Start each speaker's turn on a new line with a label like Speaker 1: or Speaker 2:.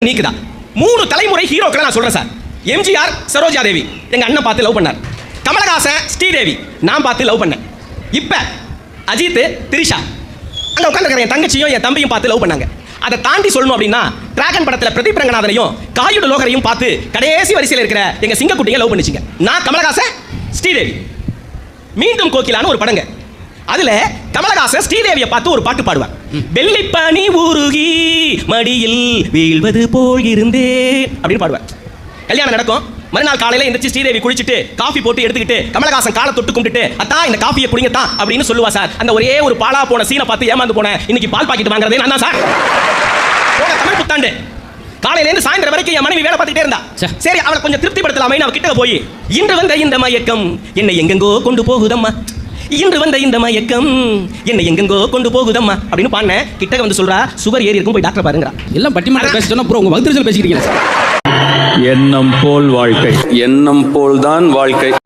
Speaker 1: நீக்குதா 3 தலைமுறை ஹீரோக்களை நான் சொல்றேன் சார். எம்ஜிஆர் சரோஜா தேவி எங்க அண்ணன் பார்த்து லவ் பண்ணார். கமலஹாசன் ஸ்ரீதேவி நான் பார்த்து லவ் பண்ணேன். இப்ப அஜித் திரிஷா அங்க உட்கார்ந்து என் தங்கச்சியும் என் தம்பியும் பார்த்து லவ் பண்ணாங்க. அதை தாண்டி சொல்லணும் அப்படின்னா டிராகன் படத்துல பிரதீப் ரங்கநாதனையும் காயுடு லோகரையும் பார்த்து கடைசி வரிசையில் இருக்கிற எங்க சிங்கக்குட்டியை லவ் பண்ணிச்சிங்க. நான் கமலஹாசன் ஸ்ரீதேவி. மீண்டும் கோகிலான்னு ஒரு படங்க. அதுல கமலஹாசன் ஸ்ரீதேவியை பார்த்து ஒரு பாட்டு பாடுவார். வெள்ளிப்பனி உருகி மடியில் வீழ்வது போல் இருந்தேன் அப்படின்னு பாடுவார். கல்யாணம் நடக்கும். மறுநாள் காலையில எந்திரிச்சு ஸ்ரீதேவி குளிச்சுட்டு காஃபி போட்டு எடுத்துக்கிட்டு கமலஹாசன் காலை தொட்டு கும்பிட்டுட்டு அத்தா இந்த காஃபியை குடிங்க தான் அப்படின்னு சொல்லுவா சார். அந்த ஒரே ஒரு பாலா போன சீனை பார்த்து ஏமாந்து போனேன். இன்னைக்கு பால் பாக்கெட் வாங்குறதே நான் தான் சார். போன தமிழ் புத்தாண்டு காலையில இருந்து சாயந்தரம் வரைக்கும் என் மனைவி வேலை பார்த்துட்டே இருந்தா. சரி அவளை கொஞ்சம் திருப்திப்படுத்தலாமே அவ கிட்ட போய் இன்று வந்த இந்த மயக்கம் என்னை எங்கெங்கோ கொண்டு போகுதம்மா, இன்று வந்த இந்த மயக்கம் என்னை எங்கெங்கோ கொண்டு போகுதம்மா அப்படின்னு பாண்ண. கிட்ட வந்து சொல்றா சுகர் ஏறி இருக்கும் போய் டாக்டர் பாருங்கறா. எல்லாம் பட்டிமன்ற பேச சொன்னா அப்புறம் உங்க வகுத்துல பேசிக்கிறீங்க.
Speaker 2: எண்ணம் போல் வாழ்க்கை, எண்ணம் போல் தான் வாழ்க்கை.